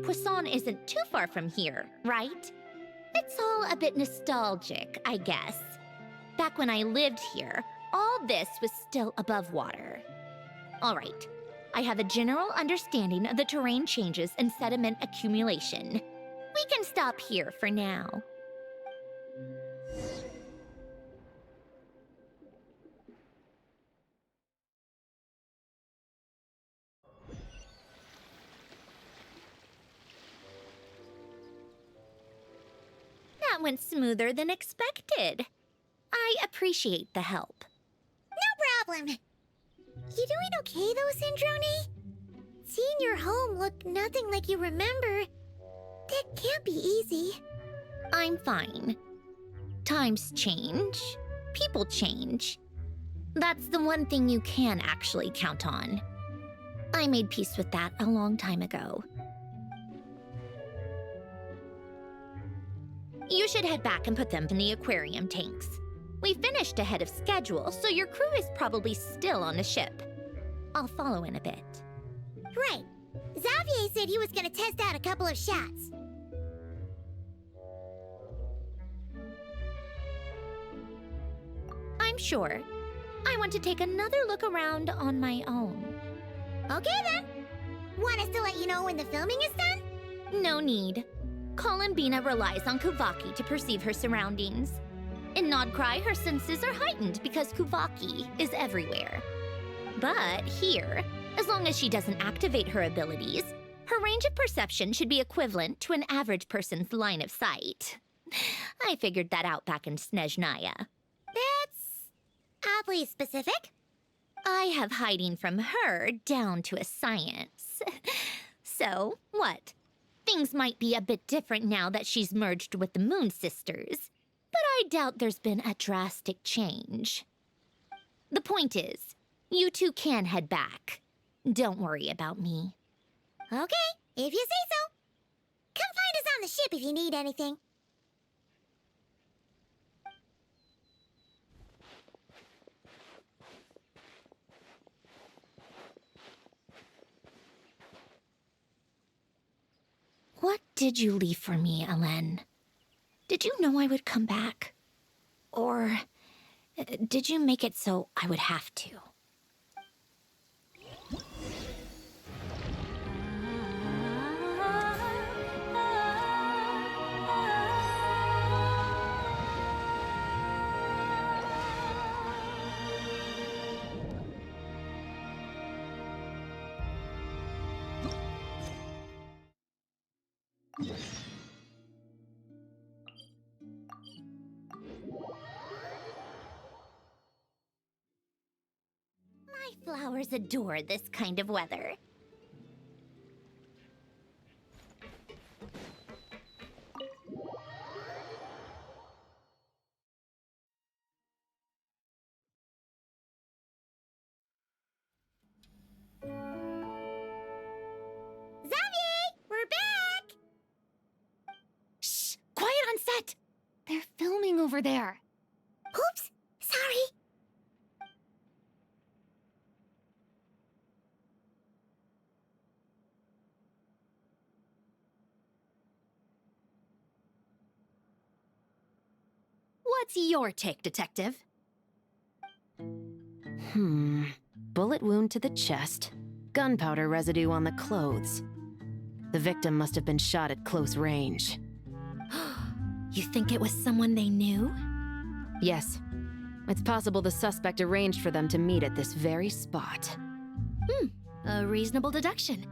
S8: Poisson isn't too far from here, right? It's all a bit nostalgic, I guess. Back when I lived here, all this was still above water. All right, I have a general understanding of the terrain changes and sediment accumulation. We can stop here for now. That went smoother than expected. I appreciate the help.
S2: No problem. You doing okay though, Syndrone? Seeing your home look nothing like you remember, that can't be easy.
S8: I'm fine. Times change. People change. That's the one thing you can actually count on. I made peace with that a long time ago. You should head back and put them in the aquarium tanks. We finished ahead of schedule, so your crew is probably still on the ship. I'll follow in a bit.
S2: Right. Xavier said he was gonna test out a couple of shots.
S8: I'm sure. I want to take another look around on my own.
S2: Okay then. Want us to let you know when the filming is done?
S8: No need. Columbina relies on Kuvaki to perceive her surroundings. In Nodcry, her senses are heightened because Kuvaki is everywhere. But here, as long as she doesn't activate her abilities, her range of perception should be equivalent to an average person's line of sight. I figured that out back in Snezhnaya.
S2: That's oddly specific.
S8: I have hiding from her down to a science. So, what? Things might be a bit different now that she's merged with the Moon Sisters, but I doubt there's been a drastic change. The point is, you two can head back. Don't worry about me.
S2: Okay, if you say so. Come find us on the ship if you need anything.
S8: What did you leave for me, Alen? Did you know I would come back? Or did you make it so I would have to? My flowers adore this kind of weather.
S2: Xavier, we're back!
S4: Shh! Quiet on set! They're filming over there.
S2: Oops, sorry.
S6: What's your take, Detective? Bullet wound to the chest. Gunpowder residue on the clothes. The victim must have been shot at close range.
S8: You think it was someone they knew?
S6: Yes. It's possible the suspect arranged for them to meet at this very spot.
S8: A reasonable deduction.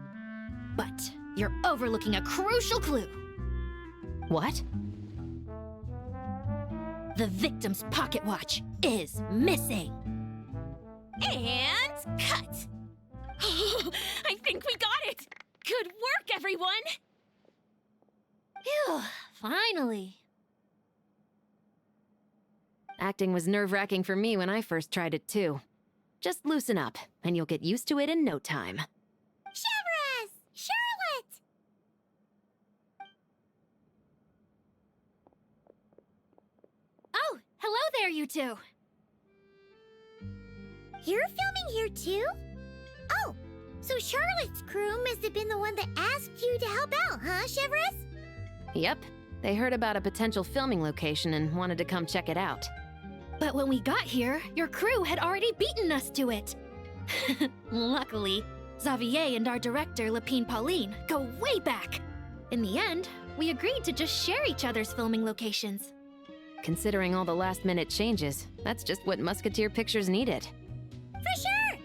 S8: But you're overlooking a crucial clue.
S6: What?
S8: The victim's pocket watch is missing.
S11: And cut! I think we got it! Good work, everyone!
S8: Phew, finally.
S6: Acting was nerve-wracking for me when I first tried it too. Just loosen up, and you'll get used to it in no time.
S2: Chevras! Charlotte!
S4: Oh, hello there, you two.
S2: You're filming here too? Oh, so Charlotte's crew must have been the one that asked you to help out, huh, Chevres?
S6: Yep, they heard about a potential filming location and wanted to come check it out.
S8: But when we got here, your crew had already beaten us to it. Luckily, Xavier and our director, Lapine Pauline, go way back. In the end, we agreed to just share each other's filming locations.
S6: Considering all the last-minute changes, that's just what Musketeer Pictures needed.
S2: For sure!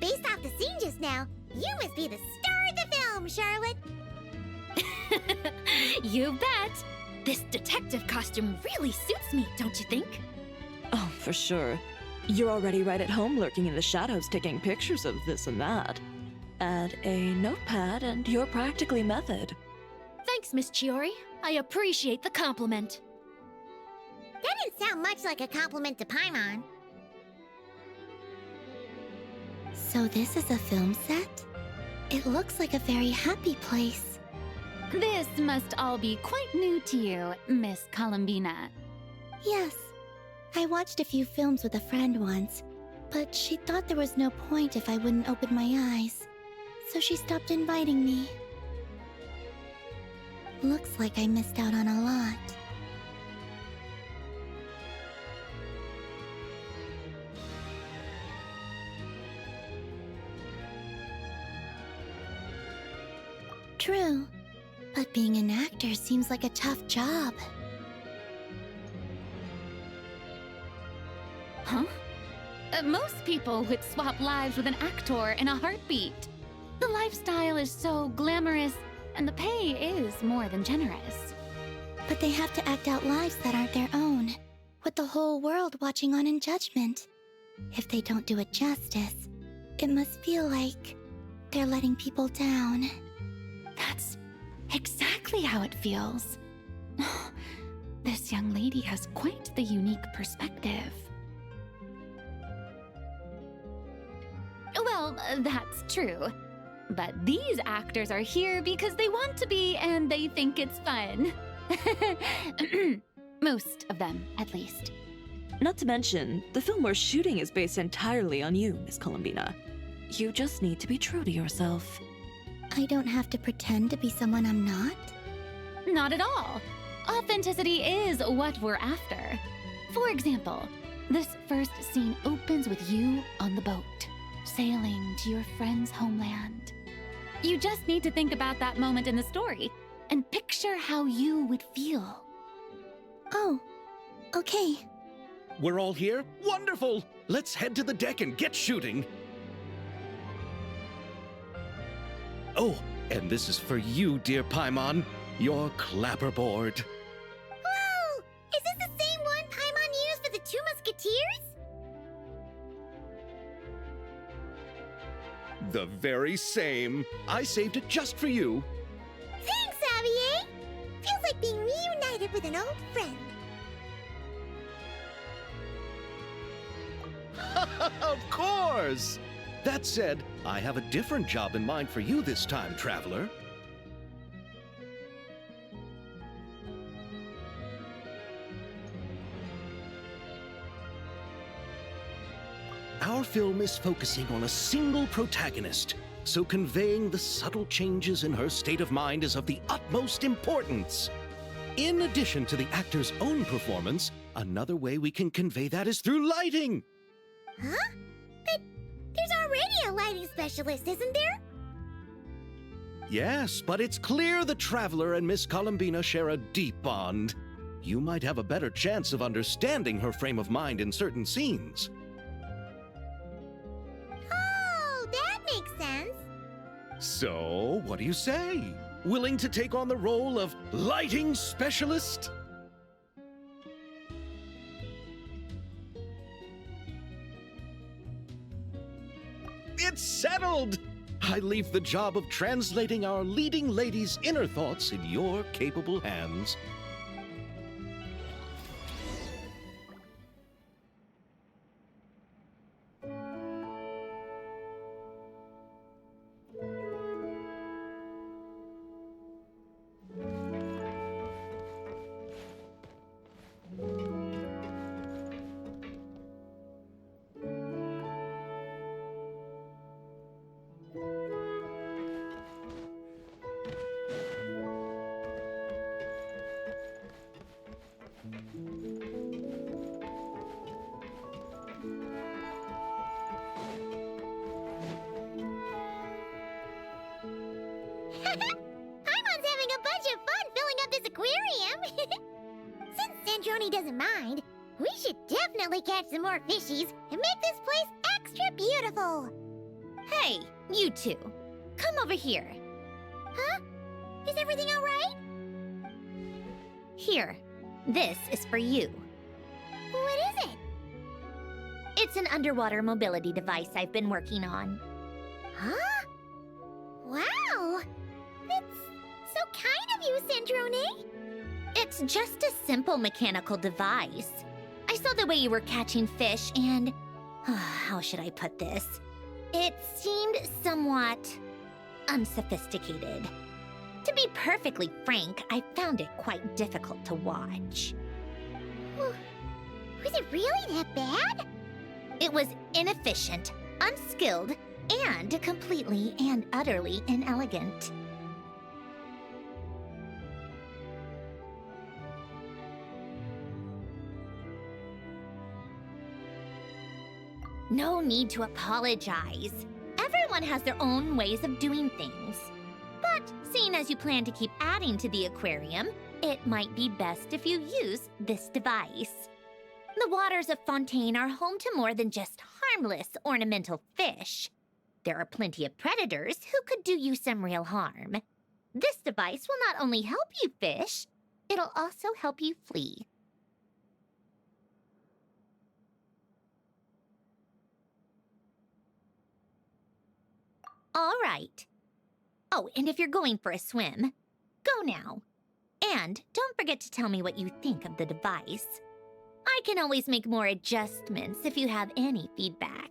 S2: Based off the scene just now, you must be the star of the film, Charlotte!
S8: You bet! This detective costume really suits me, don't you think?
S1: Oh, for sure. You're already right at home lurking in the shadows taking pictures of this and that. Add a notepad and you're practically method.
S8: Thanks, Miss Chiori. I appreciate the compliment.
S2: That didn't sound much like a compliment to Paimon.
S5: So this is a film set? It looks like a very happy place.
S4: This must all be quite new to you, Miss Columbina.
S5: Yes. I watched a few films with a friend once, but she thought there was no point if I wouldn't open my eyes. So she stopped inviting me. Looks like I missed out on a lot. True, but being an actor seems like a tough job.
S4: Huh? Most people would swap lives with an actor in a heartbeat. The lifestyle is so glamorous, and the pay is more than generous.
S5: But they have to act out lives that aren't their own, with the whole world watching on in judgment. If they don't do it justice, it must feel like they're letting people down.
S4: That's exactly how it feels. This young lady has quite the unique perspective. Well, that's true. But these actors are here because they want to be and they think it's fun. Most of them, at least.
S1: Not to mention, the film we're shooting is based entirely on you, Miss Columbina. You just need to be true to yourself.
S5: I don't have to pretend to be someone I'm not?
S4: Not at all. Authenticity is what we're after. For example, this first scene opens with you on the boat, sailing to your friend's homeland. You just need to think about that moment in the story and picture how you would feel.
S5: Oh, okay.
S3: We're all here? Wonderful! Let's head to the deck and get shooting. Oh, and this is for you, dear Paimon, your clapperboard.
S2: Whoa! Is this the same one Paimon used for the Two Musketeers?
S3: The very same. I saved it just for you.
S2: Thanks, Xavier! Feels like being reunited with an old friend.
S3: Of course! That said, I have a different job in mind for you this time, traveler. Our film is focusing on a single protagonist, so conveying the subtle changes in her state of mind is of the utmost importance. In addition to the actor's own performance, another way we can convey that is through lighting.
S2: Huh? But there's already a lighting specialist, isn't there?
S3: Yes, but it's clear the Traveler and Miss Columbina share a deep bond. You might have a better chance of understanding her frame of mind in certain scenes.
S2: Oh, that makes sense.
S3: So, what do you say? Willing to take on the role of lighting specialist? It's settled! I leave the job of translating our leading lady's inner thoughts in your capable hands.
S2: definitely catch some more fishies and make this place extra beautiful.
S8: Hey, you two. Come over here.
S2: Huh? Is everything all right?
S8: Here. This is for you.
S2: What is it?
S8: It's an underwater mobility device I've been working on.
S2: Huh? Wow! That's so kind of you, Centrone.
S8: It's just a simple mechanical device. I saw the way you were catching fish and... how should I put this? It seemed somewhat... unsophisticated. To be perfectly frank, I found it quite difficult to watch.
S2: Was it really that bad?
S8: It was inefficient, unskilled, and completely and utterly inelegant. No need to apologize. Everyone has their own ways of doing things. But seeing as you plan to keep adding to the aquarium, it might be best if you use this device. The waters of Fontaine are home to more than just harmless ornamental fish. There are plenty of predators who could do you some real harm. This device will not only help you fish, it'll also help you flee. All right. Oh, and if you're going for a swim, go now. And don't forget to tell me what you think of the device. I can always make more adjustments if you have any feedback.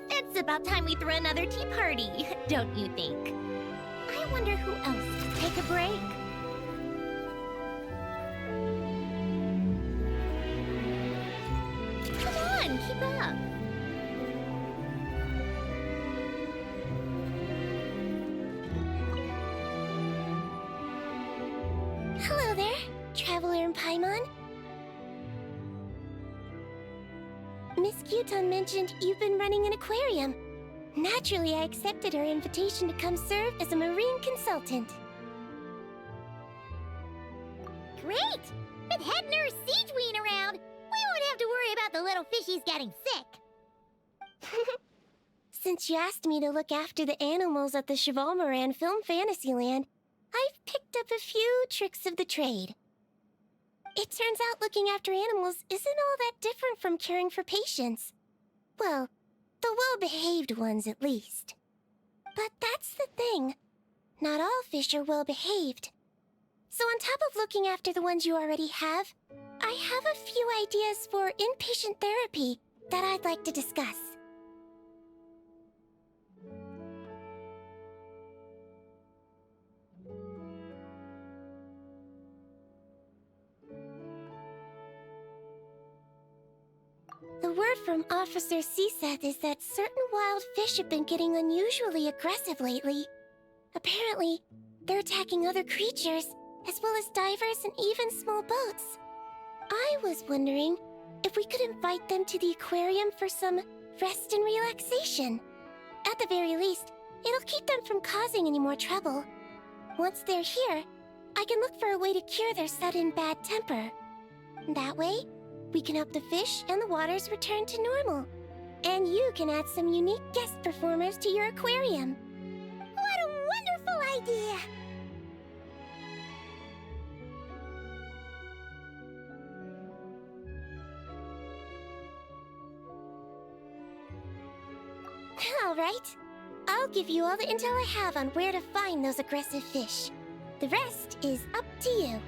S10: It's about time we threw another tea party, don't you think? I wonder who else could take a break. Come on, keep up. Hello there, Traveler in Paimon. Miss Kyuton mentioned you've been running an aquarium. Naturally, I accepted her invitation to come serve as a marine consultant. Great! With head nurse Siegeween around, we won't have to worry about the little fishies getting sick. Since you asked me to look after the animals at the Chevalmoran Film Fantasyland, I've picked up a few tricks of the trade. It turns out looking after animals isn't all that different from caring for patients. Well, the well-behaved ones at least. But that's the thing. Not all fish are well-behaved. So on top of looking after the ones you already have, I have a few ideas for inpatient therapy that I'd like to discuss. The word from Officer Seaseth is that certain wild fish have been getting unusually aggressive lately. Apparently, they're attacking other creatures, as well as divers and even small boats. I was wondering if we could invite them to the aquarium for some rest and relaxation. At the very least, it'll keep them from causing any more trouble. Once they're here, I can look for a way to cure their sudden bad temper. That way, we can help the fish and the waters return to normal. And you can add some unique guest performers to your aquarium. What a wonderful idea! All right. I'll give you all the intel I have on where to find those aggressive fish. The rest is up to you.